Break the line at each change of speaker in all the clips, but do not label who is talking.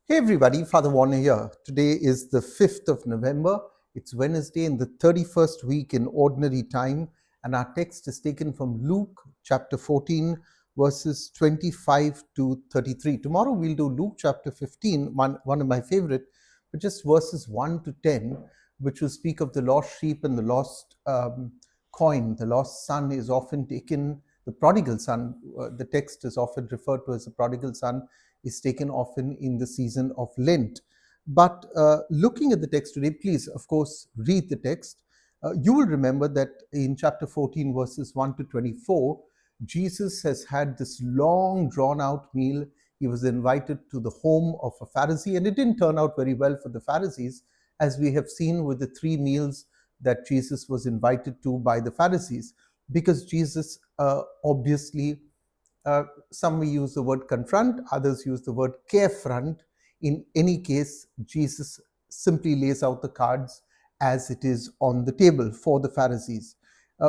Hey everybody, Father Warner here. Today is the 5th of November. It's Wednesday in the 31st week in Ordinary Time, and our text is taken from Luke chapter 14, verses 25 to 33. Tomorrow we'll do Luke chapter 15, one of my favorite, but just verses 1 to 10, which will speak of the lost sheep and the lost coin. The lost son is often taken, the prodigal son, the text is often referred to as the prodigal son, is taken often in the season of Lent. But looking at the text today, please, of course, read the text. You will remember that in chapter 14, verses 1 to 24, Jesus has had this long, drawn out meal. He was invited to the home of a Pharisee, and it didn't turn out very well for the Pharisees, as we have seen with the three meals that Jesus was invited to by the Pharisees, because Jesus obviously some may use the word confront, others use the word carefront. In any case, Jesus simply lays out the cards as it is on the table for the Pharisees.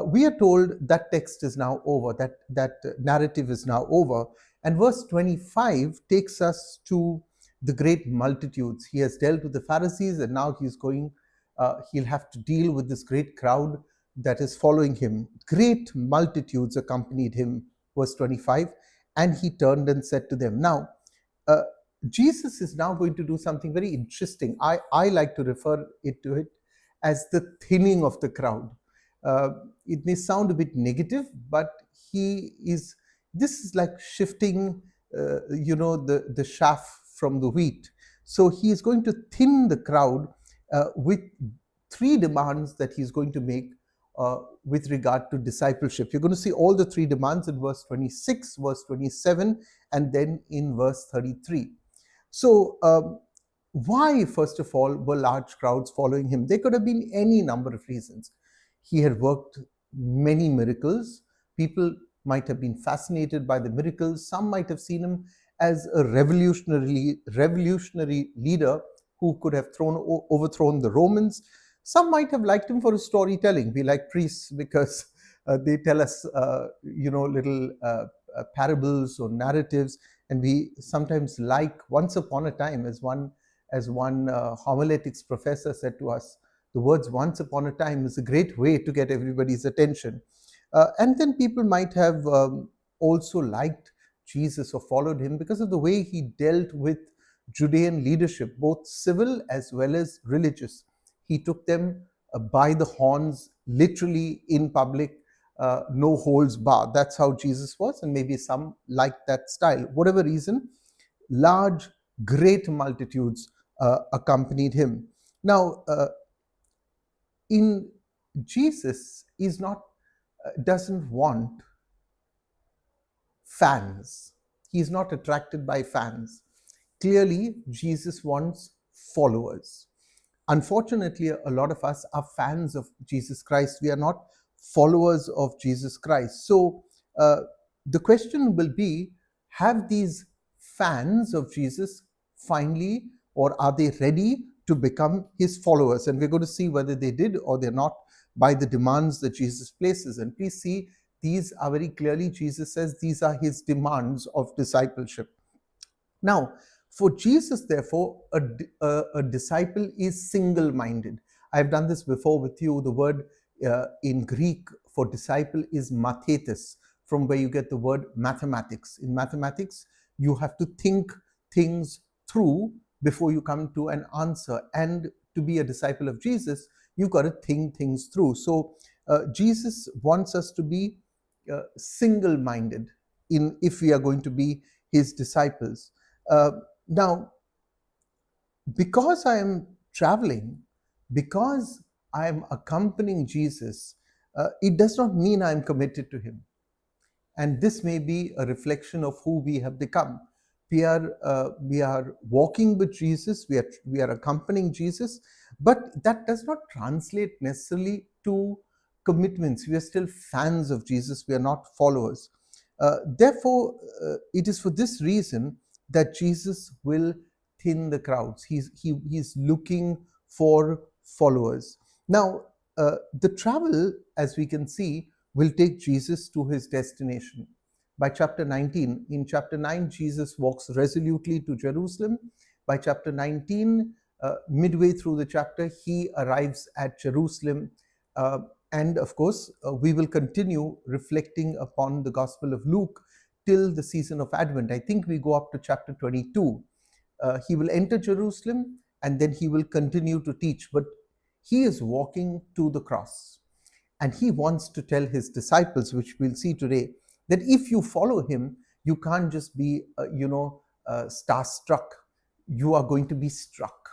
We are told that text is now over, that narrative is now over, and verse 25 takes us to the great multitudes. He has dealt with the Pharisees, and now he'll have to deal with this great crowd that is following him. Great multitudes accompanied him, verse 25, and he turned and said to them. Now, uh, Jesus is now going to do something very interesting. I like to refer to it as the thinning of the crowd. Uh, it may sound a bit negative, but this is like shifting, the chaff from the wheat. So he is going to thin the crowd with three demands that he's going to make with regard to discipleship. You're going to see all the three demands in verse 26, verse 27, and then in verse 33. So, why, first of all, were large crowds following him? There could have been any number of reasons. He had worked many miracles. People might have been fascinated by the miracles. Some might have seen him as a revolutionary leader who could have overthrown the Romans. Some might have liked him for his storytelling. We like priests because they tell us, little parables or narratives, and we sometimes like once upon a time, as one homiletics professor said to us, the words once upon a time is a great way to get everybody's attention. And then people might have also liked Jesus or followed him because of the way he dealt with Judean leadership, both civil as well as religious. He took them by the horns, literally in public, no holds bar. That's how Jesus was, and maybe some like that style. Whatever reason, large, great multitudes accompanied him. Now, in Jesus is not doesn't want fans. He's not attracted by fans. Clearly, Jesus wants followers. Unfortunately, a lot of us are fans of Jesus Christ. We are not followers of Jesus Christ. So uh, the question will be, have these fans of Jesus finally, or are they ready to become his followers? And we're going to see whether they did or they're not by the demands that Jesus places. And please see, these are very clearly, Jesus says, these are his demands of discipleship. Now, for Jesus, therefore, a disciple is single minded. I've done this before with you. The word in Greek for disciple is mathetes, from where you get the word mathematics. In mathematics, you have to think things through before you come to an answer. And to be a disciple of Jesus, you've got to think things through. So, Jesus wants us to be single minded in if we are going to be his disciples. uh, Now, because I am traveling, because I am accompanying Jesus, it does not mean I am committed to him. And this may be a reflection of who we have become. We are walking with Jesus, we are accompanying Jesus, but that does not translate necessarily to commitments. We are still fans of Jesus, we are not followers. Therefore, it is for this reason that Jesus will thin the crowds. He's looking for followers. Now, the travel, as we can see, will take Jesus to his destination. By chapter 19, in chapter 9, Jesus walks resolutely to Jerusalem. By chapter 19, midway through the chapter, he arrives at Jerusalem. And of course, we will continue reflecting upon the Gospel of Luke till the season of Advent. I think we go up to chapter 22. He will enter Jerusalem and then he will continue to teach. But he is walking to the cross. And he wants to tell his disciples, which we'll see today, that if you follow him, you can't just be, starstruck. You are going to be struck.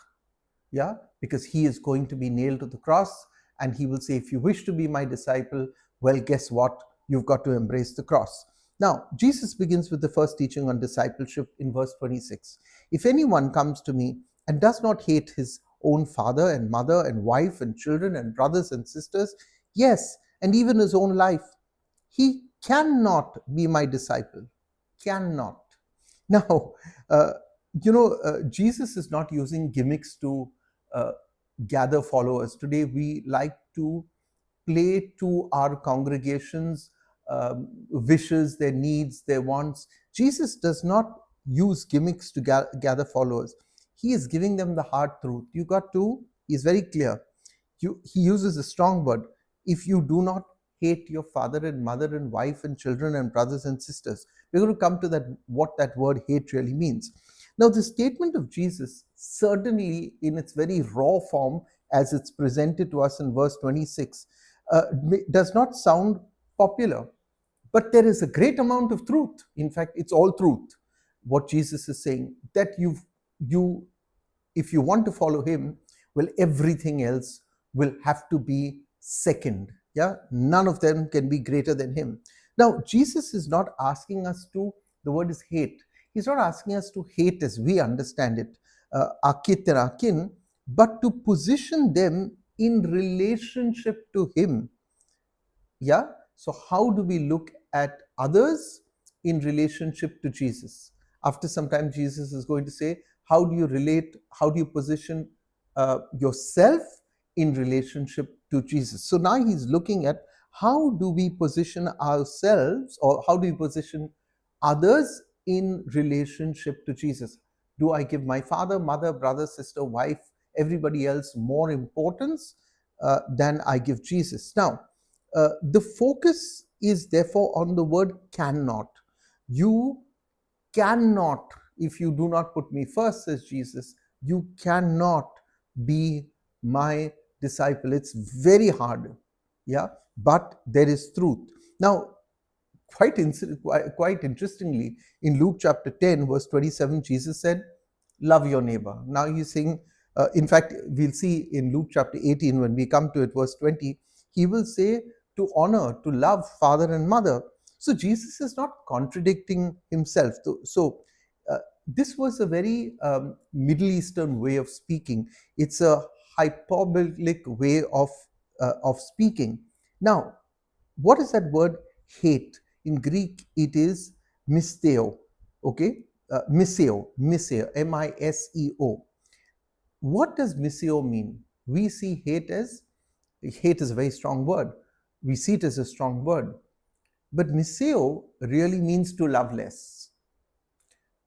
Yeah, because he is going to be nailed to the cross. And he will say, if you wish to be my disciple, well, guess what? You've got to embrace the cross. Now, Jesus begins with the first teaching on discipleship in verse 26. If anyone comes to me and does not hate his own father and mother and wife and children and brothers and sisters, yes, and even his own life, he cannot be my disciple. Cannot. Now, Jesus is not using gimmicks to gather followers. Today, we like to play to our congregations' wishes, their needs, their wants. Jesus does not use gimmicks to gather followers. He is giving them the hard truth. He's very clear. He uses a strong word. If you do not hate your father and mother and wife and children and brothers and sisters, we're going to come to that, what that word hate really means. Now, the statement of Jesus, certainly in its very raw form, as it's presented to us in verse 26, does not sound popular, but there is a great amount of truth. In fact, it's all truth. What Jesus is saying, that if you want to follow him, well, everything else will have to be second. Yeah, none of them can be greater than him. Now, Jesus is not asking us to, the word is hate. He's not asking us to hate as we understand it, akit and akin, but to position them in relationship to him. Yeah, so how do we look at others in relationship to Jesus? After some time, Jesus is going to say, how do you relate, how do you position yourself in relationship to Jesus? So now he's looking at how do we position ourselves, or how do we position others in relationship to Jesus? Do I give my father, mother, brother, sister, wife, everybody else more importance than I give Jesus? Now, the focus is therefore on the word cannot. You cannot, if you do not put me first, says Jesus, you cannot be my disciple. It's very hard, yeah, but there is truth. Now, quite interestingly, in Luke chapter 10, verse 27, Jesus said, love your neighbor. Now he's saying, in fact, we'll see in Luke chapter 18, when we come to it, verse 20, he will say to honor, to love father and mother. So Jesus is not contradicting himself. So this was a very Middle Eastern way of speaking. It's a hyperbolic way of speaking. Now, what is that word hate? In Greek, it is misteo. Okay, miseo, M-I-S-E-O. What does miseo mean? We see hate is a very strong word. We see it as a strong word. But miseo really means to love less.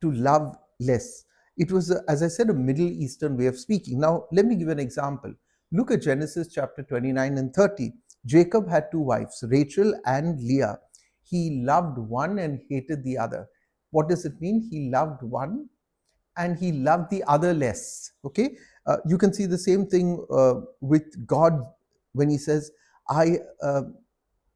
To love less. It was, as I said, a Middle Eastern way of speaking. Now, let me give an example. Look at Genesis chapter 29 and 30. Jacob had two wives, Rachel and Leah. He loved one and hated the other. What does it mean? He loved one and he loved the other less. Okay, you can see the same thing with God when he says, I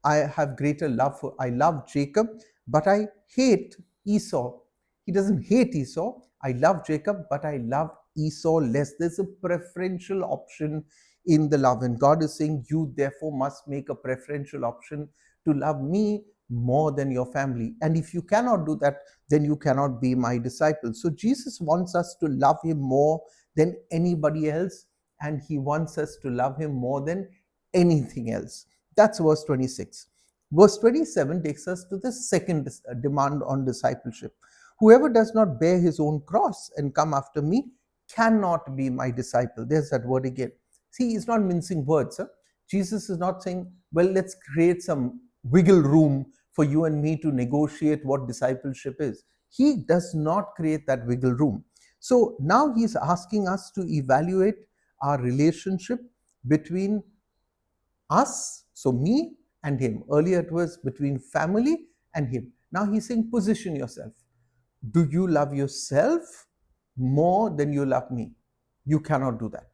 have greater love for, I love Jacob, but I hate Esau. He doesn't hate Esau. I love Jacob, but I love Esau less. There's a preferential option in the love, and God is saying, you therefore must make a preferential option to love me more than your family. And if you cannot do that, then you cannot be my disciple. So Jesus wants us to love him more than anybody else, and he wants us to love him more than anything else. That's verse 26. Verse 27 takes us to the second demand on discipleship. Whoever does not bear his own cross and come after me cannot be my disciple. There's that word again. See, he's not mincing words. Huh? Jesus is not saying, well, let's create some wiggle room for you and me to negotiate what discipleship is. He does not create that wiggle room. So now he's asking us to evaluate our relationship between us, so me and him. Earlier it was between family and him. Now he's saying, position yourself. Do you love yourself more than you love me? You cannot do that.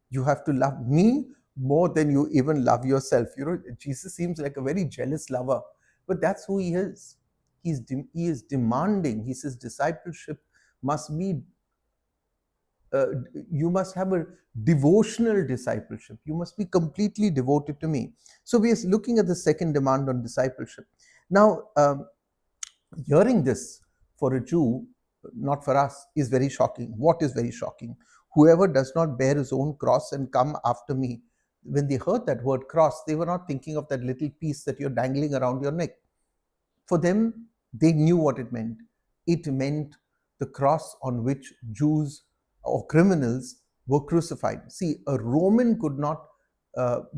You have to love me more than you even love yourself. Jesus seems like a very jealous lover, but that's who he is. He is demanding. He says discipleship must be, you must have a devotional discipleship. You must be completely devoted to me. So we are looking at the second demand on discipleship. Now, hearing this for a Jew, not for us, is very shocking. What is very shocking? Whoever does not bear his own cross and come after me. When they heard that word cross, they were not thinking of that little piece that you're dangling around your neck. For them, they knew what it meant. It meant the cross on which Jews or criminals were crucified. See, a Roman could not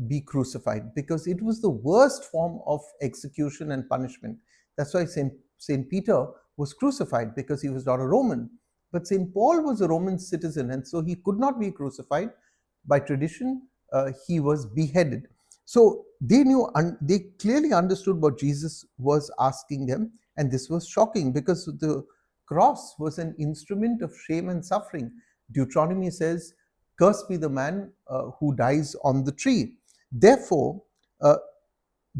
be crucified because it was the worst form of execution and punishment. That's why Saint Peter was crucified, because he was not a Roman. But Saint Paul was a Roman citizen, and so he could not be crucified. By tradition, he was beheaded. So they knew, they clearly understood what Jesus was asking them, and this was shocking because the cross was an instrument of shame and suffering. Deuteronomy says, "Cursed be the man who dies on the tree." Therefore,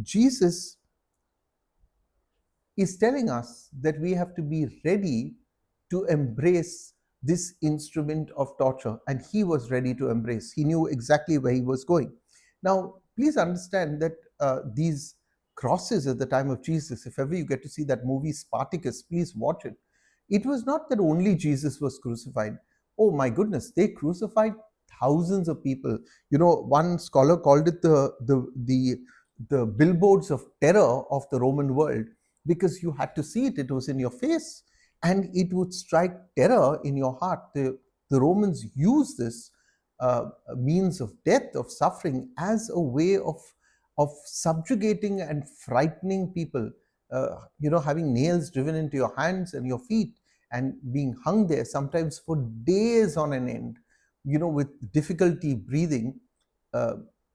Jesus is telling us that we have to be ready to embrace this instrument of torture, and he was ready to embrace. He knew exactly where he was going. Now, please understand that these crosses at the time of Jesus, if ever you get to see that movie Spartacus, please watch it. It was not that only Jesus was crucified. Oh my goodness, they crucified thousands of people. One scholar called it the billboards of terror of the Roman world, because you had to see it. It was in your face, and it would strike terror in your heart. The Romans used this means of death, of suffering, as a way of subjugating and frightening people. Having nails driven into your hands and your feet, and being hung there sometimes for days on an end, with difficulty breathing,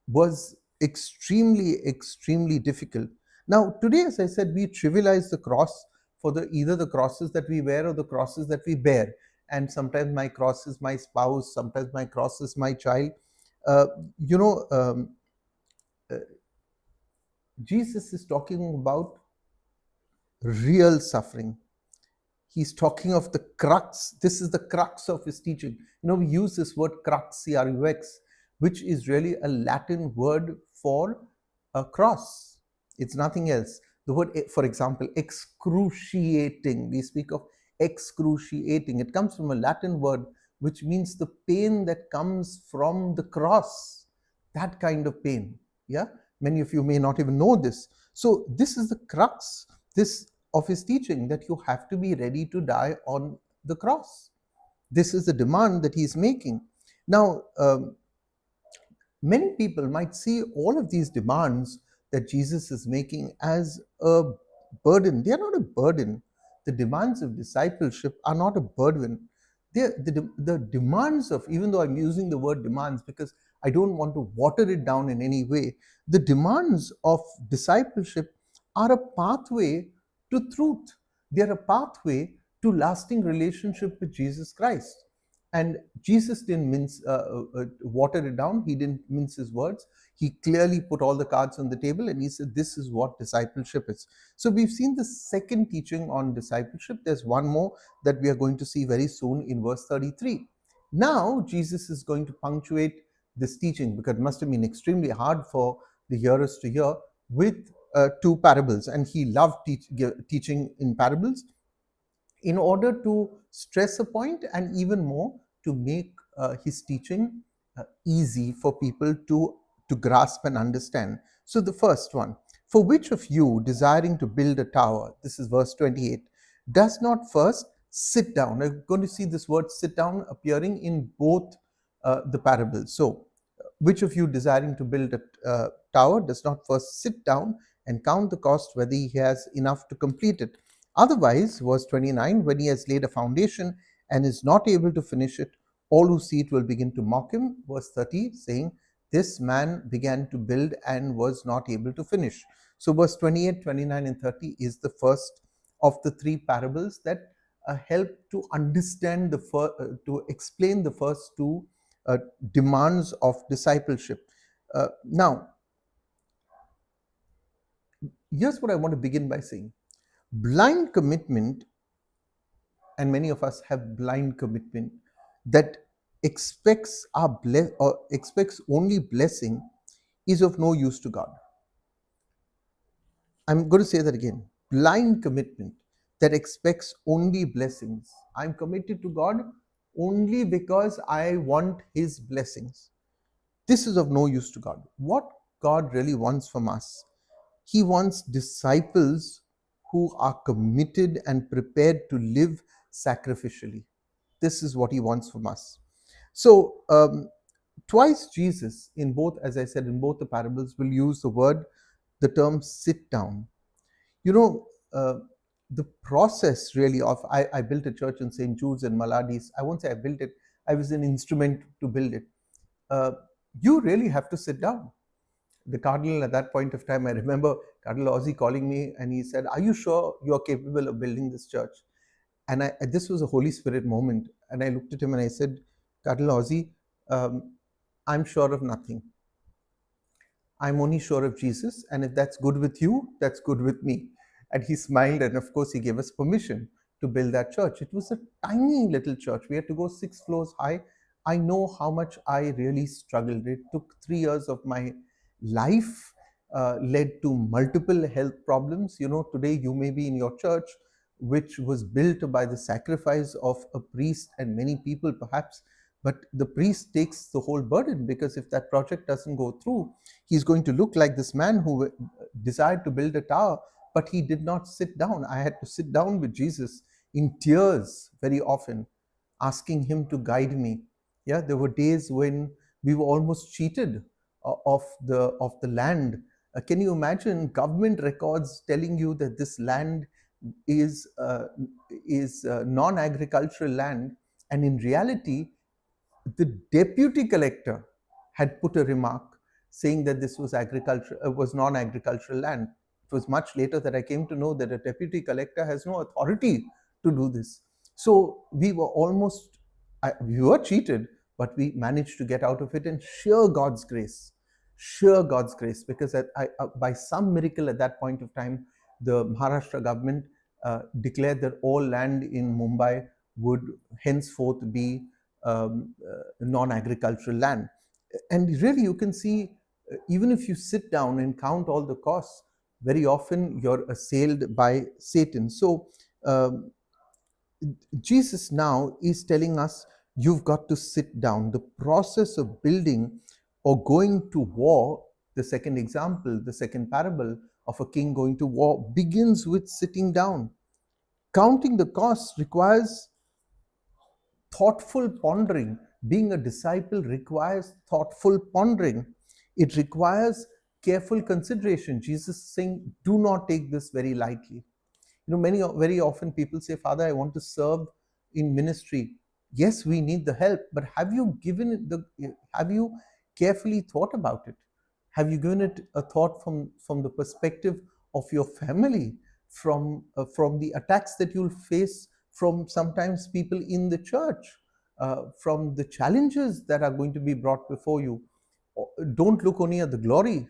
was extremely difficult. Now, today, as I said, we trivialize the cross for either the crosses that we wear or the crosses that we bear. And sometimes my cross is my spouse, sometimes my cross is my child. Uh, you know, um, uh, Jesus is talking about real suffering. He's talking of the crux. This is the crux of his teaching. We use this word crux, C-R-U-X, which is really a Latin word for a cross. It's nothing else. The word, for example, excruciating. We speak of excruciating. It comes from a Latin word which means the pain that comes from the cross. That kind of pain. Yeah? Many of you may not even know this. So this is the crux of his teaching, that you have to be ready to die on the cross. This is the demand that he's making. Now, many people might see all of these demands that Jesus is making as a burden. They are not a burden. The demands of discipleship are not a burden. The demands of, even though I'm using the word demands because I don't want to water it down in any way, the demands of discipleship are a pathway to truth. They're a pathway to lasting relationship with Jesus Christ. And Jesus didn't water it down. He didn't mince his words. He clearly put all the cards on the table, and he said, this is what discipleship is. So we've seen the second teaching on discipleship. There's one more that we are going to see very soon in verse 33. Now, Jesus is going to punctuate this teaching, because it must have been extremely hard for the hearers to hear, with two parables. And he loved teaching in parables, in order to stress a point, and even more to make his teaching easy for people to grasp and understand. So the first one, for which of you desiring to build a tower, this is verse 28, does not first sit down. I'm going to see this word sit down appearing in both the parables. So which of you desiring to build a tower does not first sit down and count the cost, whether he has enough to complete it? Otherwise, verse 29, when he has laid a foundation and is not able to finish it, all who see it will begin to mock him. Verse 30 saying, this man began to build and was not able to finish. So verse 28, 29, and 30 is the first of the three parables that help to understand to explain the first two demands of discipleship. Now, here's what I want to begin by saying. Blind commitment, and many of us have blind commitment, that expects expects only blessing, is of no use to God. I'm going to say that again. Blind commitment that expects only blessings. I'm committed to God only because I want His blessings. This is of no use to God. What God really wants from us, He wants disciples who are committed and prepared to live sacrificially. This is what He wants from us. So, twice Jesus, in both, as I said, in both the parables, will use the term sit down. You know, the process really of, I built a church in St. Jude's and Maladies. I won't say I built it, I was an instrument to build it. You really have to sit down. The cardinal at that point of time, I remember Cardinal Ozzy calling me and he said, are you sure you're capable of building this church? And this was a Holy Spirit moment. And I looked at him and I said, Cardinal Ozzy, I'm sure of nothing. I'm only sure of Jesus. And if that's good with you, that's good with me. And he smiled. And of course, he gave us permission to build that church. It was a tiny little church. We had to go 6 floors high. I know how much I really struggled. It took 3 years of my life, led to multiple health problems. You know, today you may be in your church, which was built by the sacrifice of a priest and many people perhaps, but the priest takes the whole burden, because if that project doesn't go through, he's going to look like this man who desired to build a tower, but he did not sit down. I had to sit down with Jesus in tears very often, asking him to guide me. Yeah, there were days when we were almost cheated of the land. Can you imagine government records telling you that this land is non-agricultural land, and in reality, the deputy collector had put a remark saying that this was was non-agricultural land. It was much later that I came to know that a deputy collector has no authority to do this. So we were cheated, but we managed to get out of it, and sheer God's grace, because by some miracle at that point of time, the Maharashtra government declared that all land in Mumbai would henceforth be non-agricultural land. And really, you can see, even if you sit down and count all the costs, very often you're assailed by Satan. So Jesus now is telling us, you've got to sit down. The process of building or going to war, the second example, the second parable of a king going to war, begins with sitting down. Counting the costs requires thoughtful pondering. Being a disciple requires thoughtful pondering. It requires careful consideration. Jesus is saying, do not take this very lightly. You know, very often people say, Father, I want to serve in ministry. Yes, we need the help, but have you carefully thought about it? Have you given it a thought from the perspective of your family, from the attacks that you'll face from sometimes people in the church, from the challenges that are going to be brought before you? Don't look only at the glory.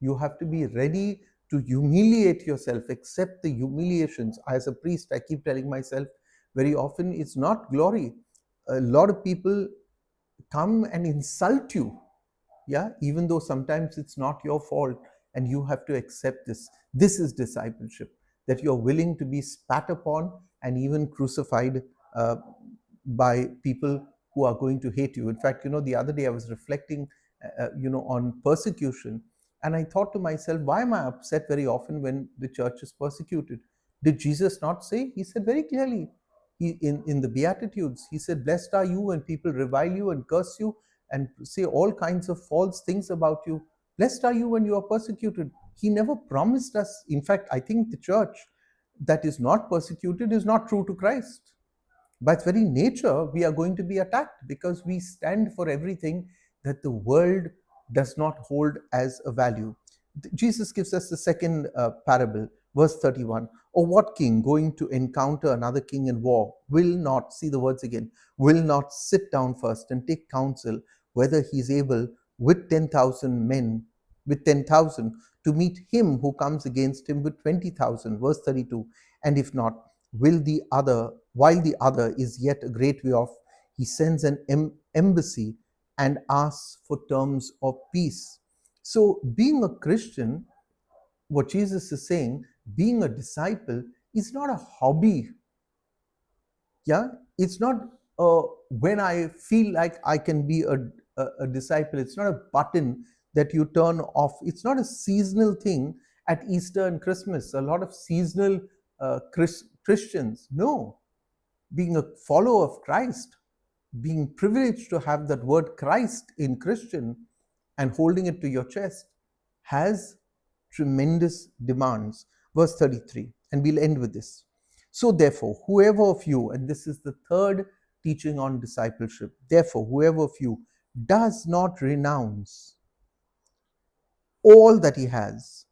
You have to be ready to humiliate yourself, accept the humiliations. As a priest, I keep telling myself very often, it's not glory. A lot of people come and insult you, yeah, even though sometimes it's not your fault, and you have to accept this. This is discipleship, that you're willing to be spat upon and even crucified by people who are going to hate you. In fact, the other day I was reflecting on persecution, and I thought to myself, why am I upset very often when the church is persecuted? Did Jesus not say? He said very clearly, in the Beatitudes, he said, blessed are you when people revile you and curse you and say all kinds of false things about you. Blessed are you when you are persecuted. He never promised us. In fact, I think the church that is not persecuted is not true to Christ. By its very nature, we are going to be attacked because we stand for everything that the world does not hold as a value. Jesus gives us the second parable, verse 31. Or what king going to encounter another king in war will not, see the words again, will not sit down first and take counsel whether he is able with 10,000 men, with 10,000 to meet him who comes against him with 20,000, verse 32. And if not, will the other, while the other is yet a great way off, he sends an embassy and asks for terms of peace. So, being a Christian, what Jesus is saying, being a disciple is not a hobby. Yeah, it's not when I feel like I can be a disciple. It's not a button that you turn off. It's not a seasonal thing at Easter and Christmas. A lot of seasonal Christians. No, being a follower of Christ, being privileged to have that word Christ in Christian and holding it to your chest has tremendous demands. Verse 33, and we'll end with this. So, therefore, whoever of you, and this is the third teaching on discipleship, therefore, whoever of you does not renounce all that he has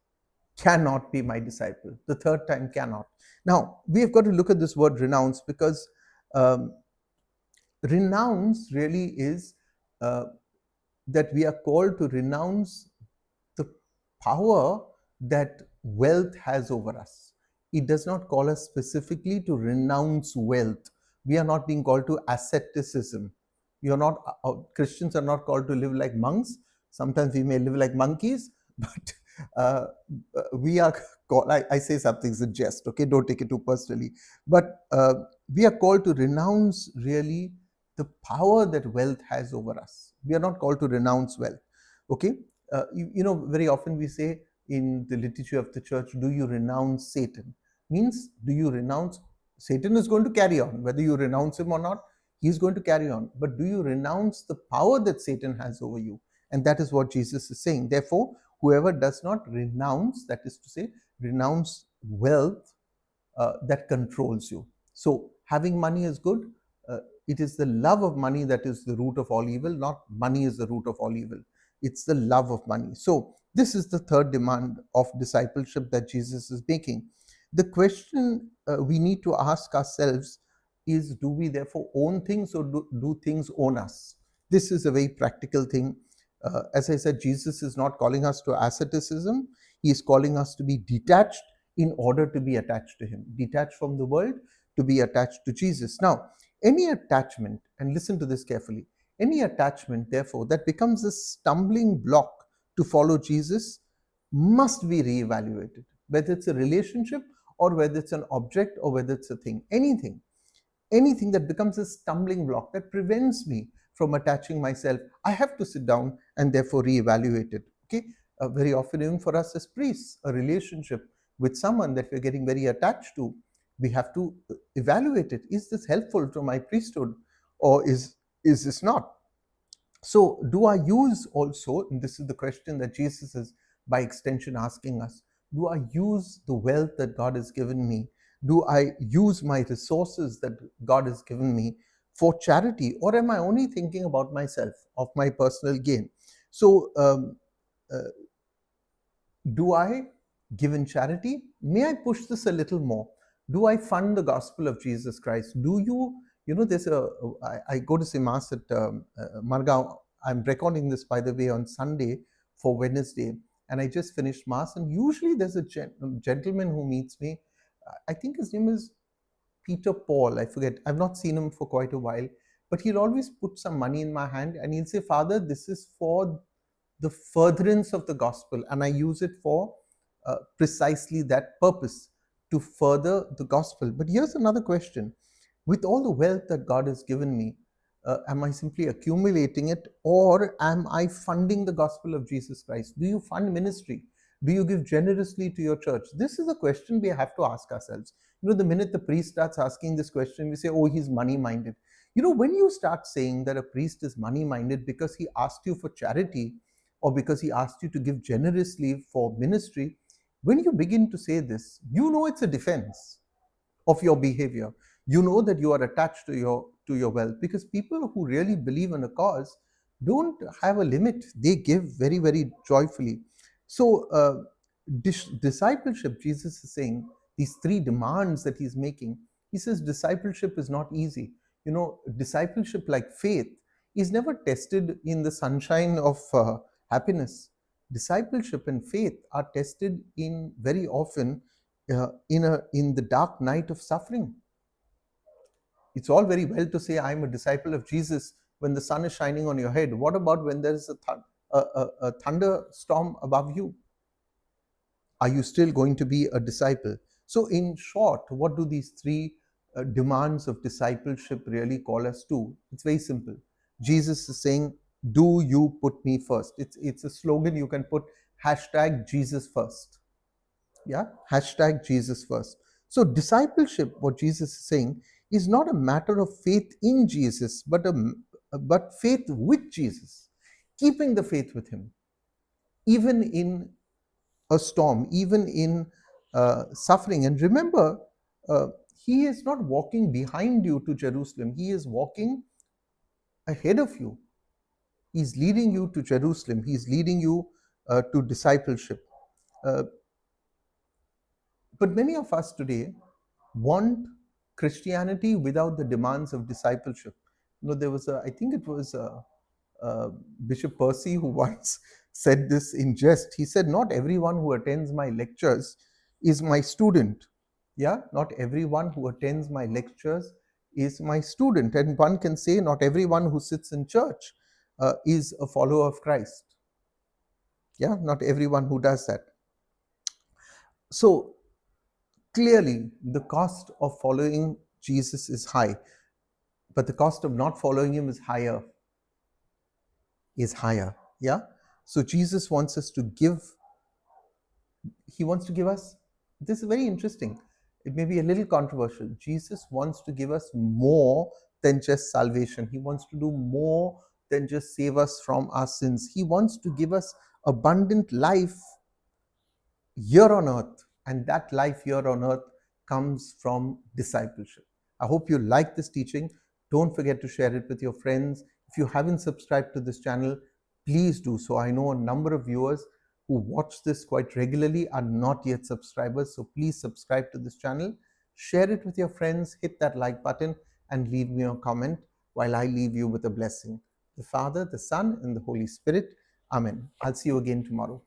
cannot be my disciple. The third time, cannot. Now, we have got to look at this word renounce because renounce really is that we are called to renounce the power that wealth has over us. It does not call us specifically to renounce wealth. We are not being called to asceticism. You are not, Christians are not called to live like monks. Sometimes we may live like monkeys, but we are called, I say something's a jest, okay? Don't take it too personally. But we are called to renounce really the power that wealth has over us. We are not called to renounce wealth, okay? Very often we say in the liturgy of the church, do you renounce Satan? Means, do you renounce? Satan is going to carry on, whether you renounce him or not, he's going to carry on. But do you renounce the power that Satan has over you? And that is what Jesus is saying. Therefore, whoever does not renounce, that is to say, renounce wealth that controls you. So, having money is good. It is the love of money that is the root of all evil, not money is the root of all evil. It's the love of money. So, this is the third demand of discipleship that Jesus is making. The question we need to ask ourselves is, do we therefore own things or do things own us? This is a very practical thing. As I said, Jesus is not calling us to asceticism. He is calling us to be detached in order to be attached to him, detached from the world to be attached to Jesus. Now, any attachment, and listen to this carefully, any attachment, therefore, that becomes a stumbling block to follow Jesus must be reevaluated, whether it's a relationship or whether it's an object or whether it's a thing, anything that becomes a stumbling block that prevents me from attaching myself, I have to sit down and therefore reevaluate it. Okay, very often, even for us as priests, a relationship with someone that we're getting very attached to, we have to evaluate it. Is this helpful to my priesthood, or is this not? So, do I use also, and this is the question that Jesus is by extension asking us, do I use the wealth that God has given me? Do I use my resources that God has given me for charity, or am I only thinking about myself, of my personal gain? So, do I give in charity? May I push this a little more? Do I fund the gospel of Jesus Christ? Do there's I go to say Mass at Margaon. I'm recording this, by the way, on Sunday for Wednesday. And I just finished Mass. And usually there's a gentleman who meets me. I think his name is Peter Paul. I forget. I've not seen him for quite a while. But he'll always put some money in my hand and he'll say, Father, this is for the furtherance of the gospel. And I use it for precisely that purpose, to further the gospel. But here's another question. With all the wealth that God has given me, am I simply accumulating it, or am I funding the gospel of Jesus Christ? Do you fund ministry? Do you give generously to your church? This is a question we have to ask ourselves. The minute the priest starts asking this question, we say, oh, he's money minded. When you start saying that a priest is money minded because he asked you for charity or because he asked you to give generously for ministry, when you begin to say this, it's a defense of your behavior. You know that you are attached to your wealth, because people who really believe in a cause don't have a limit. They give very, very joyfully. So discipleship, Jesus is saying these three demands that he's making. He says discipleship is not easy. Discipleship, like faith, is never tested in the sunshine of happiness. Discipleship and faith are tested in very often in the dark night of suffering. It's all very well to say I'm a disciple of Jesus when the sun is shining on your head. What about when there is a thunderstorm above you? Are you still going to be a disciple? So, in short, what do these three demands of discipleship really call us to? It's very simple. Jesus is saying, "Do you put me first?" It's a slogan you can put, hashtag Jesus first. Yeah, hashtag Jesus first. So, discipleship, what Jesus is saying, is not a matter of faith in Jesus, but faith with Jesus, keeping the faith with Him, even in a storm, even in suffering. And remember, uh, He is not walking behind you to Jerusalem, He is walking ahead of you. He's leading you to Jerusalem, He's leading you to discipleship. Uh, but many of us today want Christianity without the demands of discipleship. There was I think it was Bishop Percy who once said this in jest. He said, "Not everyone who attends my lectures is my student." Yeah, not everyone who attends my lectures is my student. And one can say, not everyone who sits in church is a follower of Christ. Yeah, not everyone who does that. So, clearly, the cost of following Jesus is high, but the cost of not following Him is higher. Yeah. So Jesus wants us to give. He wants to give us. This is very interesting. It may be a little controversial. Jesus wants to give us more than just salvation. He wants to do more than just save us from our sins. He wants to give us abundant life here on earth, and that life here on earth comes from discipleship. I hope you like this teaching. Don't forget to share it with your friends. If you haven't subscribed to this channel, please do so. I know a number of viewers who watch this quite regularly are not yet subscribers, so please subscribe to this channel. Share it with your friends, hit that like button, and leave me a comment while I leave you with a blessing. The Father, the Son, and the Holy Spirit. Amen. I'll see you again tomorrow.